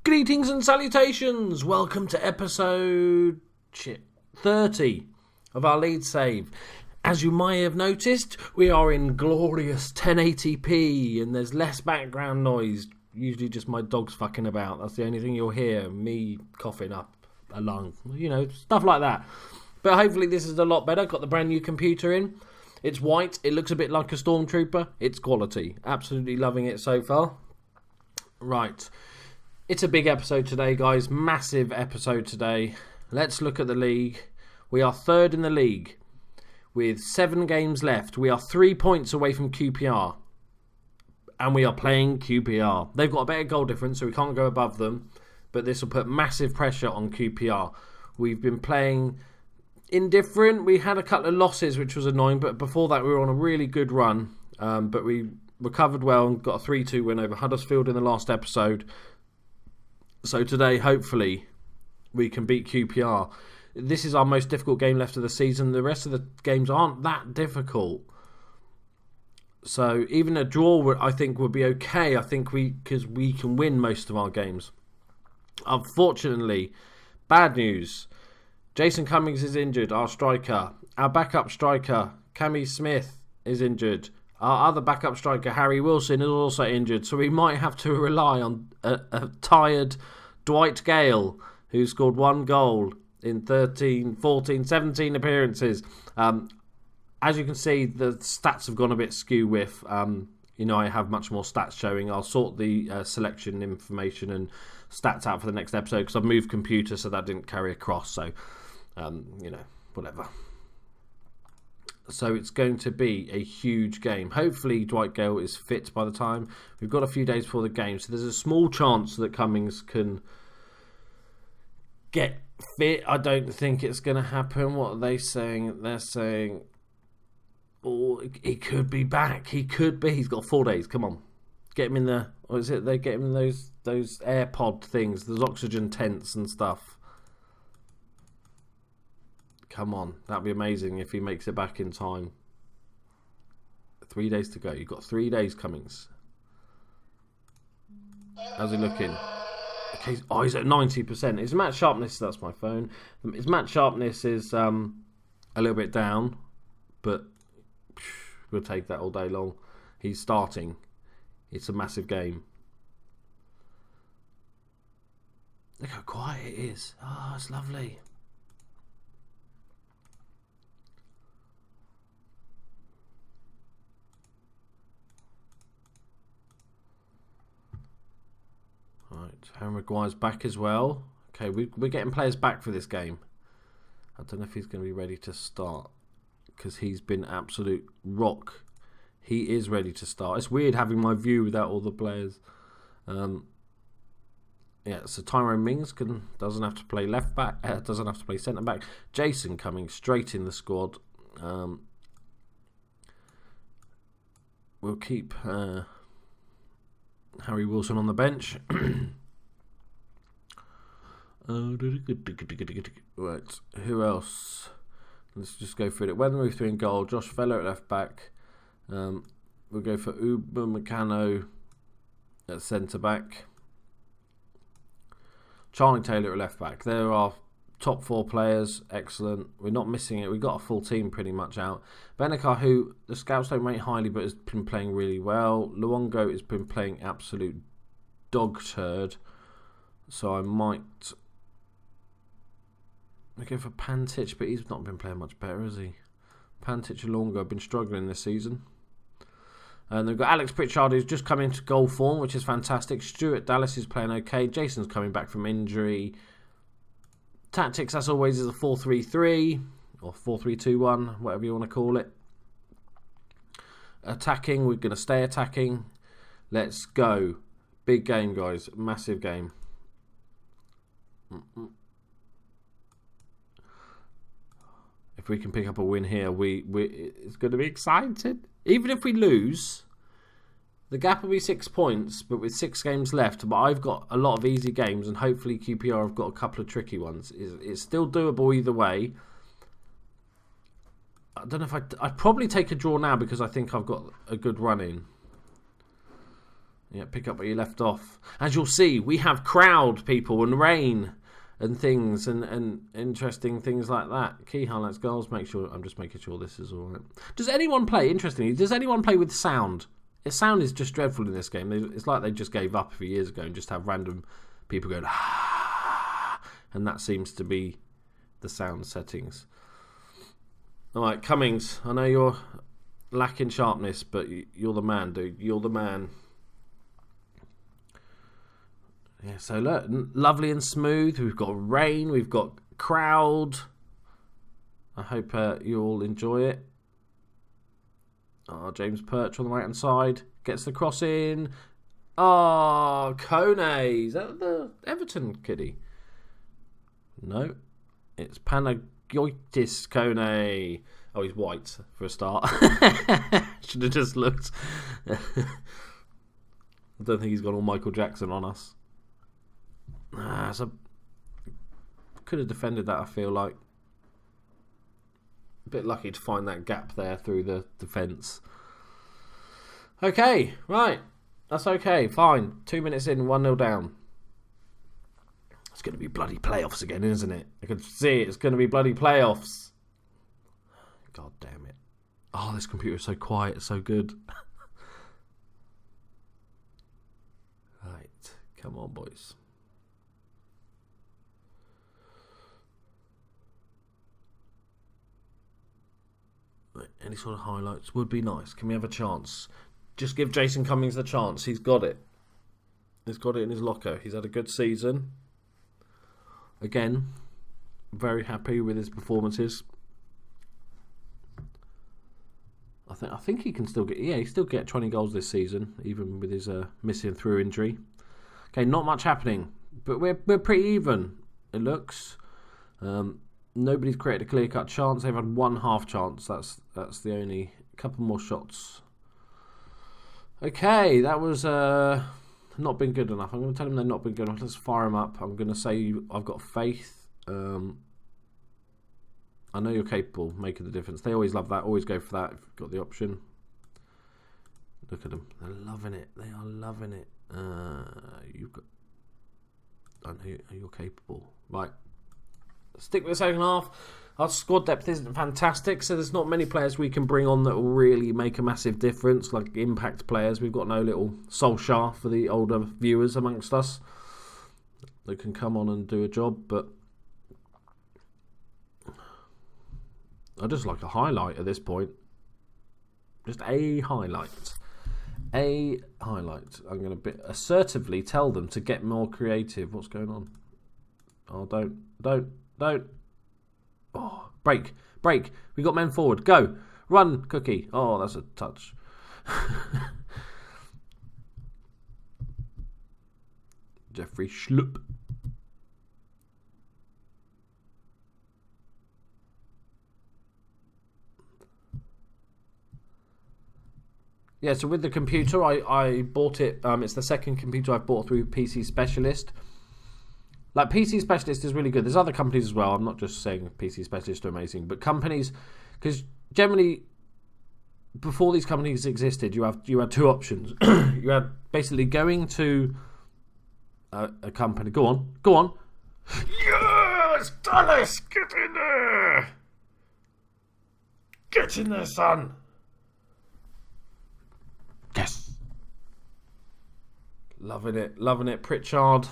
Greetings and salutations! Welcome to episode 30 of our Leeds save. As you might have noticed, we are in glorious 1080p and there's less background noise. Usually just my dog's fucking about. That's the only thing you'll hear. Me coughing up a lung. You know, stuff like that. But hopefully this is a lot better. Got the brand new computer in. It's white. It looks a bit like a stormtrooper. It's quality. Absolutely loving it so far. Right. It's a big episode today, guys. Massive episode today. Let's look at the league. We are third in the league with 7 games left. We are 3 points away from QPR. And we are playing QPR. They've got a better goal difference, so we can't go above them. But this will put massive pressure on QPR. We've been playing indifferent. We had a couple of losses, which was annoying. But before that, we were on a really good run. But we recovered well and got a 3-2 win over Huddersfield in the last episode. So today, hopefully, we can beat QPR. This is our most difficult game left of the season. The rest of the games aren't that difficult. So even a draw, I think, would be okay. I think because we can win most of our games. Unfortunately, bad news. Jason Cummings is injured, our striker. Our backup striker, Cammy Smith, is injured. Our other backup striker, Harry Wilson, is also injured. So we might have to rely on a tired Dwight Gale, who scored 1 goal in 13, 14, 17 appearances. As you can see, the stats have gone a bit skew with. I have much more stats showing. I'll sort the selection information and stats out for the next episode because I've moved computer, so that didn't carry across. So, whatever. So it's going to be a huge game. Hopefully Dwight Gale is fit by the time. We've got a few days before the game, so there's a small chance that Cummings can get fit. I don't think it's going to happen. What are they saying? They're saying, oh, he could be back. He could be. He's got 4 days. Come on. Get him in the, what is it? They get him in those AirPod things, those oxygen tents and stuff. Come on, that'd be amazing if he makes it back in time. 3 days to go. You've got 3 days, Cummings. How's he looking? Okay, he's at 90%. His match sharpness, that's my phone. His match sharpness is a little bit down, but we'll take that all day long. He's starting. It's a massive game. Look how quiet it is. Oh, it's lovely. Right, Harry Maguire's back as well. Okay, we're getting players back for this game. I don't know if he's going to be ready to start because he's been absolute rock. He is ready to start. It's weird having my view without all the players. So Tyrone Mings doesn't have to play left back. Doesn't have to play centre back. Jason coming straight in the squad. We'll keep Harry Wilson on the bench. Right, who else? Let's just go through it. Weathermouth in goal. Josh Feller at left back. We'll go for Uber Meccano at centre back. Charlie Taylor at left back. There are top 4 players. Excellent. We're not missing it. We've got a full team pretty much out. Benekar, who the scouts don't rate highly, but has been playing really well. Luongo has been playing absolute dog turd. So I might go for Pantic, but he's not been playing much better, has he? Pantic and Luongo have been struggling this season. And they've got Alex Pritchard, who's just come into goal form, which is fantastic. Stuart Dallas is playing okay. Jason's coming back from injury. Tactics, as always, is a 4-3-3 or 4-3-2-1, whatever you want to call it. Attacking, we're going to stay attacking. Let's go. Big game, guys. Massive game. If we can pick up a win here, it's going to be exciting. Even if we lose, the gap will be 6 points, but with 6 games left. But I've got a lot of easy games, and hopefully QPR have got a couple of tricky ones. It's still doable either way. I don't know if I'd probably take a draw now because I think I've got a good run in. Yeah, pick up where you left off. As you'll see, we have crowd people and rain and things and interesting things like that. Key highlights, goals. I'm just making sure this is all right. Does anyone play? Interestingly, does anyone play with sound? The sound is just dreadful in this game. It's like they just gave up a few years ago and just have random people going and that seems to be the sound settings. All right, Cummings. I know you're lacking sharpness, but you're the man, dude. You're the man. Yeah, so look, lovely and smooth. We've got rain. We've got crowd. I hope you all enjoy it. Oh, James Perch on the right-hand side. Gets the cross in. Oh, Kone. Is that the Everton kiddie? No. It's Panagiotis Kone. Oh, he's white for a start. Should have just looked. I don't think he's got all Michael Jackson on us. Could have defended that, I feel like. A bit lucky to find that gap there through the defence. Okay, right. That's okay, fine. 2 minutes in, 1-0 down. It's going to be bloody playoffs again, isn't it? I can see it. It's going to be bloody playoffs. God damn it. Oh, this computer is so quiet. It's so good. Right. Come on, boys. Any sort of highlights would be nice. Can we have a chance? Just give Jason Cummings the chance. He's got it. He's got it in his locker. He's had a good season. Again, very happy with his performances. I think he can still get. Yeah, he still get 20 goals this season, even with his missing through injury. Okay, not much happening, but we're pretty even. It looks. Nobody's created a clear-cut chance. They've had one half chance. That's the only couple more shots. Okay, that was not been good enough. I'm going to tell them they've not been good enough. Let's fire them up. I'm going to say I've got faith. I know you're capable of making the difference. They always love that. Always go for that if you've got the option. Look at them. They're loving it. They are loving it. You've got. I know you're capable. Right. Stick with the second half. Our squad depth isn't fantastic, so there's not many players we can bring on that will really make a massive difference, like impact players. We've got no little Solskjaer for the older viewers amongst us that can come on and do a job, but I just like a highlight at this point. Just a highlight. A highlight. I'm going to assertively tell them to get more creative. What's going on? Oh, don't. Oh, break. We got men forward. Go. Run, Cookie. Oh, that's a touch. Jeffrey Schlupp. Yeah, so with the computer, I bought it. It's the second computer I've bought through PC Specialist. Like, PC Specialist is really good. There's other companies as well. I'm not just saying PC Specialist are amazing, but companies, because generally, before these companies existed, you had two options. You had basically going to a company. Go on. Yes, Dallas, get in there. Get in there, son. Yes. Loving it. Pritchard.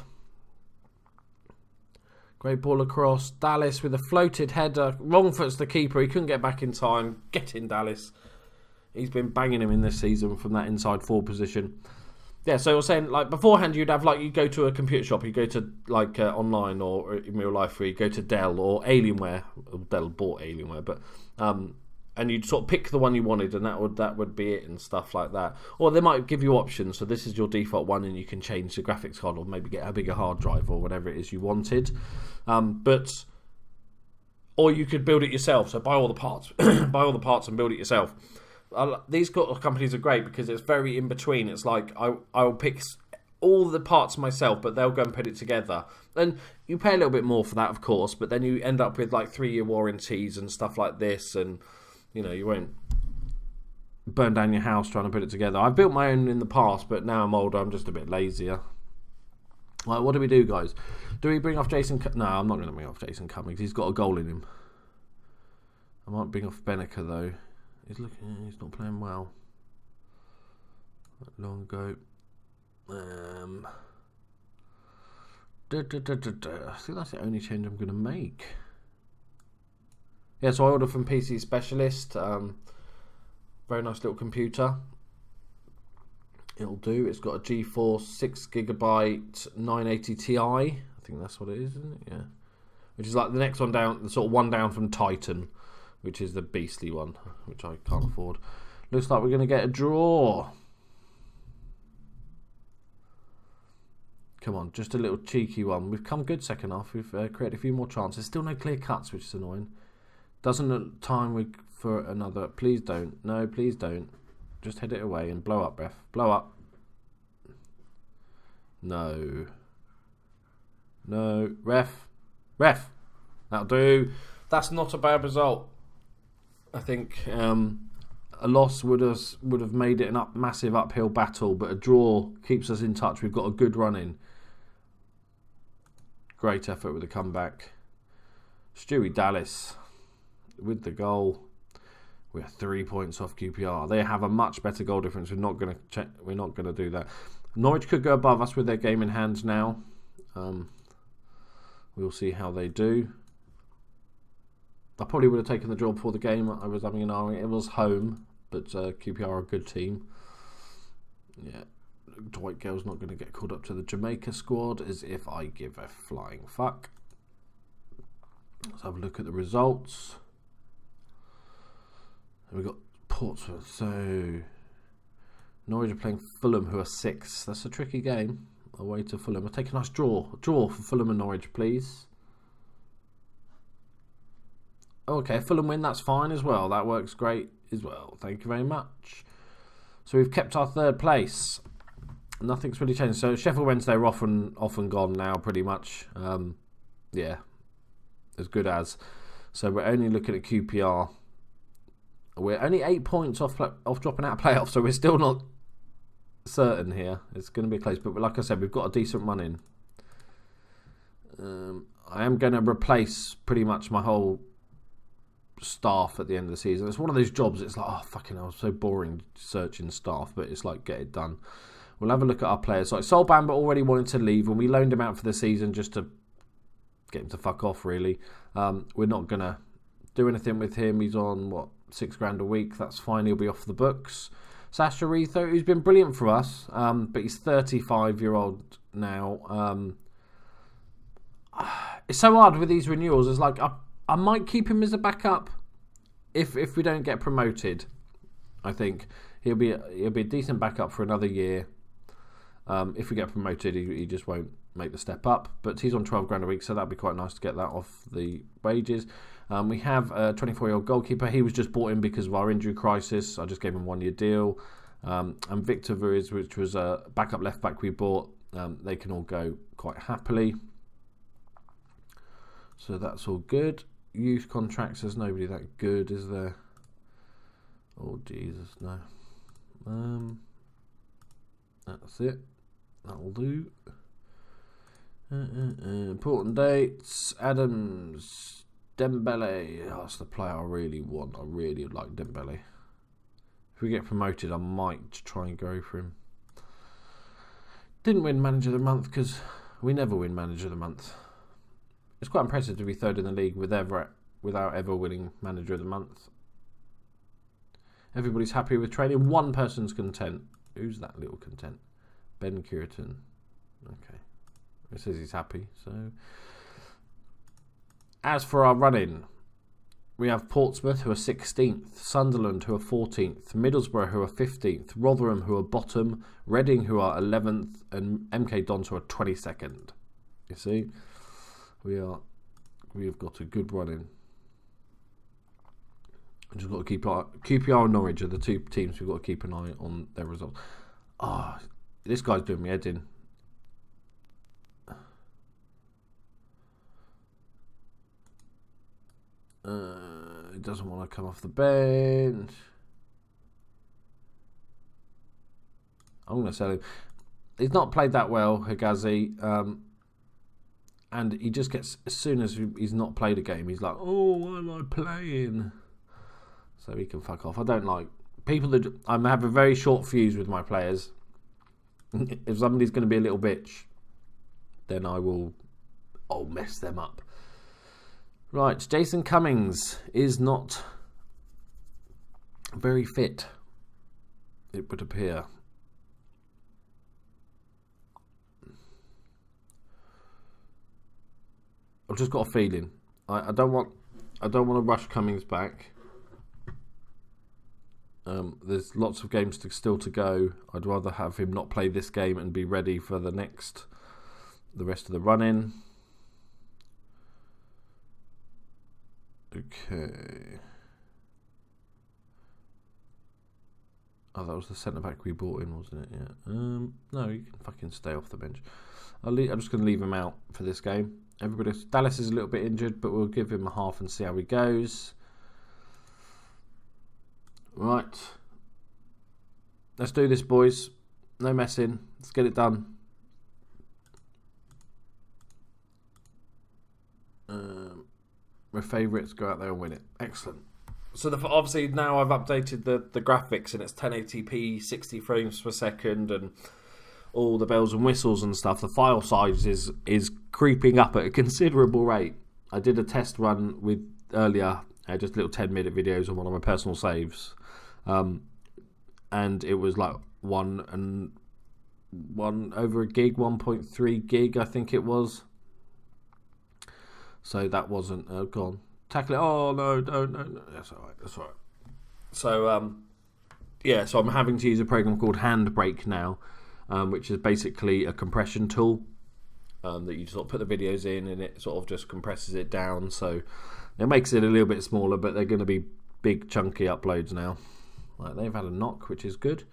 Great ball across. Dallas with a floated header. Wrong foot's the keeper. He couldn't get back in time. Get in, Dallas. He's been banging him in this season from that inside forward position. Yeah, so I was saying, like, beforehand you'd go to a computer shop, you go to, like, online or in real life where you go to Dell or Alienware. Dell bought Alienware, but and you'd sort of pick the one you wanted, and that would be it and stuff like that. Or they might give you options, so this is your default one, and you can change the graphics card or maybe get a bigger hard drive or whatever it is you wanted. Or you could build it yourself. So buy all the parts, and build it yourself. These companies are great because it's very in between. It's like I'll pick all the parts myself, but they'll go and put it together. And you pay a little bit more for that, of course, but then you end up with like 3-year warranties and stuff like this, and you know you won't burn down your house trying to put it together. I've built my own in the past, but now I'm older, I'm just a bit lazier. Right, what do we do, guys? Do we bring off Jason? No, I'm not going to bring off Jason Cummings. He's got a goal in him. I might bring off Benica though. He's not playing well. Long ago. I think that's the only change I'm going to make. Yeah, so I ordered from PC Specialist. Very nice little computer. It'll do. It's got a GeForce 6GB 980 Ti. I think that's what it is, isn't it? Yeah. Which is like the next one down, the sort of one down from Titan, which is the beastly one, which I can't afford. Looks like we're going to get a draw. Come on, just a little cheeky one. We've come good second half. We've created a few more chances. Still no clear cuts, which is annoying. Doesn't look time for another. Please don't. No, please don't. Just head it away and blow up, ref. Blow up. No. No. Ref. Ref. That'll do. That's not a bad result. I think a loss would have made it a massive uphill battle, but a draw keeps us in touch. We've got a good run in. Great effort with the comeback. Stewie Dallas with the goal. We're 3 points off QPR. They have a much better goal difference. We're not going to do that. Norwich could go above us with their game in hand now. We'll see how they do. I probably would have taken the draw before the game. I was having an eye. It was home, but QPR are a good team. Yeah, Dwight Gale's not going to get called up to the Jamaica squad, as if I give a flying fuck. Let's have a look at the results. We've got Portsmouth. So Norwich are playing Fulham, who are 6. That's a tricky game. Away to Fulham. I'll take a nice draw. A draw for Fulham and Norwich, please. Okay, Fulham win, that's fine as well. That works great as well. Thank you very much. So we've kept our 3rd place. Nothing's really changed. So Sheffield Wednesday are off and gone now, pretty much. Yeah, as good as. So we're only looking at QPR. We're only 8 points off dropping out of playoffs, so we're still not certain here. It's going to be close, but like I said, we've got a decent run in. I am going to replace pretty much my whole staff at the end of the season. It's one of those jobs, it's like, oh fucking hell, it's so boring searching staff, but it's like, get it done. We'll have a look at our players. Like Sol Bamba already wanted to leave when we loaned him out for the season just to get him to fuck off, really. We're not going to do anything with him. He's on, what, £6,000 a week. That's fine, he'll be off the books. Sasha Retho, who's been brilliant for us, but he's 35-year-old now. It's so hard with these renewals. It's like, I might keep him as a backup if we don't get promoted. I think he'll be a decent backup for another year. If we get promoted, he just won't make the step up. But he's on £12,000 a week, so that'd be quite nice to get that off the wages. We have a 24-year-old goalkeeper. He was just brought in because of our injury crisis. I just gave him a 1-year deal. And Victor Vuriz, which was a backup left back we bought, they can all go quite happily. So that's all good. Youth contracts, there's nobody that good, is there? Oh Jesus, no. That's it. That'll do. Important dates. Adams, Dembele. Oh, that's the player I really want. I really would like Dembele. If we get promoted, I might try and go for him. Didn't win Manager of the Month because we never win Manager of the Month. It's quite impressive to be 3rd in the league without ever winning Manager of the Month. Everybody's happy with training. One person's content. Who's that little content? Ben Curitan. Okay. It says he's happy. So, as for our run-in, we have Portsmouth, who are 16th, Sunderland, who are 14th, Middlesbrough, who are 15th, Rotherham, who are bottom, Reading, who are 11th, and MK Dons, who are 22nd. You see? We have got a good run in. We've just got to keep our QPR and Norwich are the 2 teams we've got to keep an eye on their results. This guy's doing me head in. He doesn't want to come off the bench. I'm going to sell him. He's not played that well, Higazi. And he just gets, as soon as he's not played a game, he's like, oh, why am I playing? So he can fuck off. I don't like people that... I have a very short fuse with my players. If somebody's going to be a little bitch, then I'll mess them up. Right, Jason Cummings is not very fit, it would appear. I've just got a feeling. I don't want to rush Cummings back. There's lots of games still to go. I'd rather have him not play this game and be ready for the rest of the run-in. Okay. Oh, that was the centre-back we brought in, wasn't it? Yeah. No, you can fucking stay off the bench. I'm just going to leave him out for this game. Dallas is a little bit injured, but we'll give him a half and see how he goes. Right. Let's do this, boys. No messing. Let's get it done. My favourites, go out there and win it. Excellent. So obviously now I've updated the graphics and it's 1080p, 60 frames per second, and all the bells and whistles and stuff. The file size is creeping up at a considerable rate. I did a test run with earlier, just little 10-minute videos on one of my personal saves, and it was like one over a gig, 1.3 gig, I think it was. So that wasn't gone. Tackle it. Oh no! That's all right. So so I'm having to use a program called Handbrake now, which is basically a compression tool that you sort of put the videos in, and it sort of just compresses it down. So it makes it a little bit smaller, but they're going to be big chunky uploads now. Right, they've had a knock, which is good.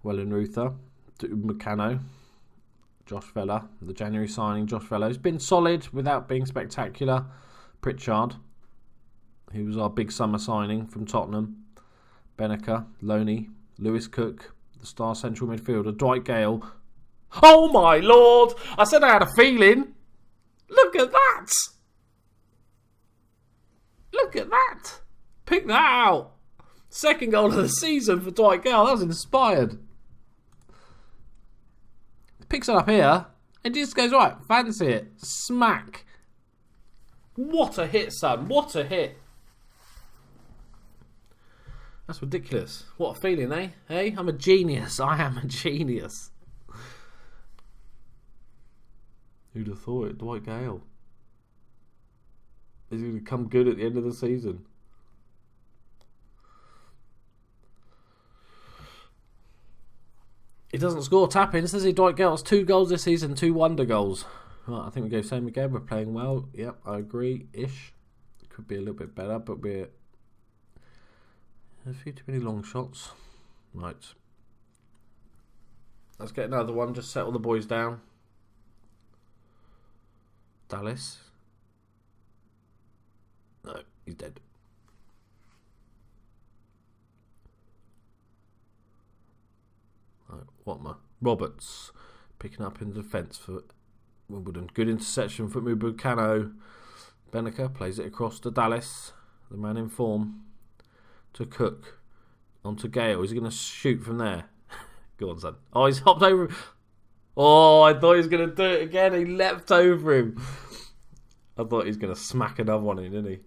Wellenreuther, Meccano, Josh Vela, the January signing. Josh Vela has been solid without being spectacular. Pritchard, he was our big summer signing from Tottenham. Benaker, Loney, Lewis Cook, the star central midfielder. Dwight Gale. Oh my lord! I said I had a feeling. Look at that! Look at that! Pick that out! Second goal of the season for Dwight Gale. That was inspired. Picks it up here and just goes, right, fancy it. Smack. What a hit, son. What a hit. That's ridiculous. What a feeling, eh? Hey, I'm a genius. I am a genius. Who'd have thought it? Dwight Gale. Is he going to come good at the end of the season? He doesn't score tap-ins, does he? Dwight Gale has 2 goals this season, 2 wonder goals. Right, I think we go same again. We're playing well. Yep, I agree-ish. Could be a little bit better, but we're... a few too many long shots. Right. Let's get another one. Just settle the boys down. Dallas. No, he's dead. Right, Watmer. Roberts. Picking up in defence for Wimbledon. Good interception for Meccano. Benaker plays it across to Dallas. The man in form. To Cook. On to Gale. Is he going to shoot from there? Go on, son. Oh, he's hopped over him. Oh, I thought he was going to do it again. He leapt over him. I thought he was going to smack another one in, didn't he?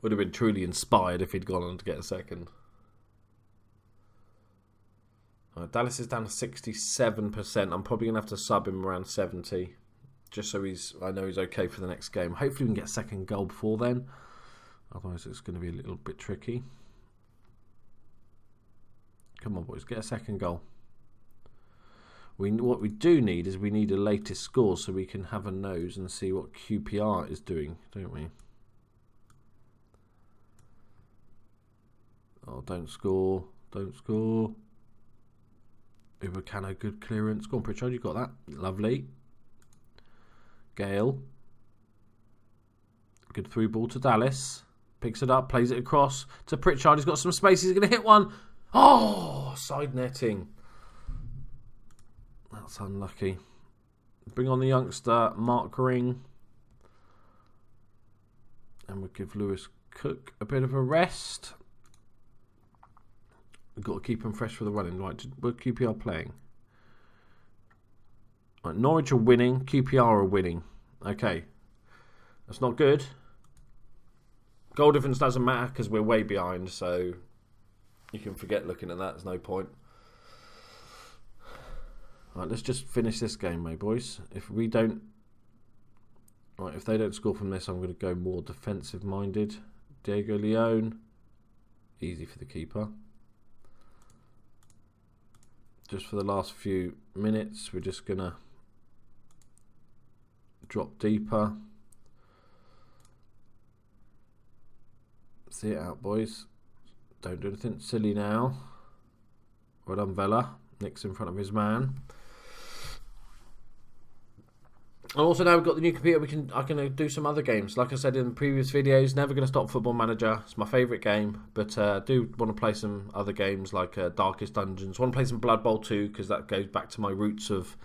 Would have been truly inspired if he'd gone on to get a second. Right, Dallas is down to 67%. I'm probably going to have to sub him around 70. Just so I know he's okay for the next game. Hopefully we can get a second goal before then. Otherwise it's going to be a little bit tricky. Come on, boys. Get a second goal. What we do need is we need a latest score so we can have a nose and see what QPR is doing, don't we? Oh, don't score. Don't score. Meccano, good clearance. Go on, Pritchard, you got that. Lovely. Gale. Good through ball to Dallas. Picks it up, plays it across to Pritchard. He's got some space. He's going to hit one. Oh, side netting. That's unlucky. Bring on the youngster, Mark Ring. And we'll give Lewis Cook a bit of a rest. We've got to keep him fresh for the running. Right, we're QPR playing. Right, Norwich are winning. QPR are winning. Okay. That's not good. Goal difference doesn't matter because we're way behind, so you can forget looking at that. There's no point. Right, let's just finish this game, my boys. If we don't... Right, if they don't score from this, I'm going to go more defensive-minded. Diego Leone. Easy for the keeper. Just for the last few minutes, we're just going to drop deeper. See it out, boys. Don't do anything silly now. Well done, Vela. Nick's in front of his man. And also now we've got the new computer, I can do some other games. Like I said in previous videos, never going to stop Football Manager. It's my favourite game, but I do want to play some other games like Darkest Dungeons. I want to play some Blood Bowl 2 because that goes back to my roots of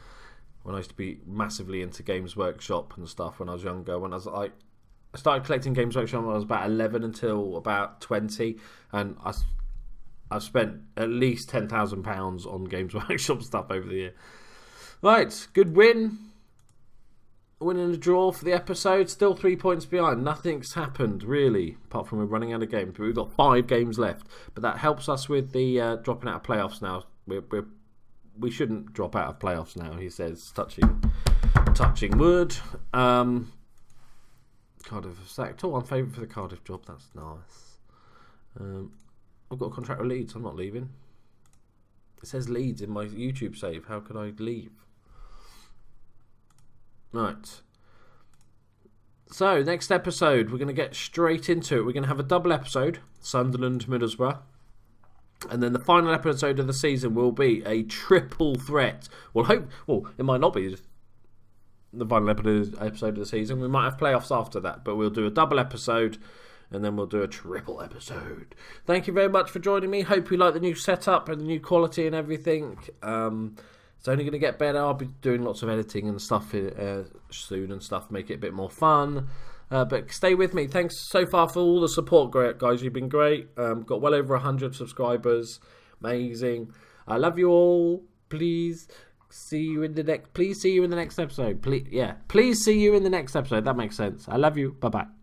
when I used to be massively into Games Workshop and stuff when I was younger. When I was like, I started collecting Games Workshop when I was about 11 until about 20, and I've spent at least £10,000 on Games Workshop stuff over the year. Right, good win. Winning a draw for the episode. Still 3 points behind. Nothing's happened, really, apart from we're running out of games. But we've got 5 games left. But that helps us with the dropping out of playoffs now. We shouldn't drop out of playoffs now, he says, touching wood. Cardiff sacked. Oh, I'm favourite for the Cardiff job. That's nice. I've got a contract with Leeds. I'm not leaving. It says Leeds in my YouTube save. How could I leave? Right. So, next episode, we're going to get straight into it. We're going to have a double episode, Sunderland, Middlesbrough. And then the final episode of the season will be a triple threat. Well, it might not be the final episode of the season. We might have playoffs after that, but we'll do a double episode and then we'll do a triple episode. Thank you very much for joining me. Hope you like the new setup and the new quality and everything. It's only going to get better. I'll be doing lots of editing and stuff soon and stuff, make it a bit more fun. But stay with me. Thanks so far for all the support, guys. You've been great. Got well over 100 subscribers. Amazing. I love you all. Please see you in the next. Please see you in the next episode. Please see you in the next episode. That makes sense. I love you. Bye bye.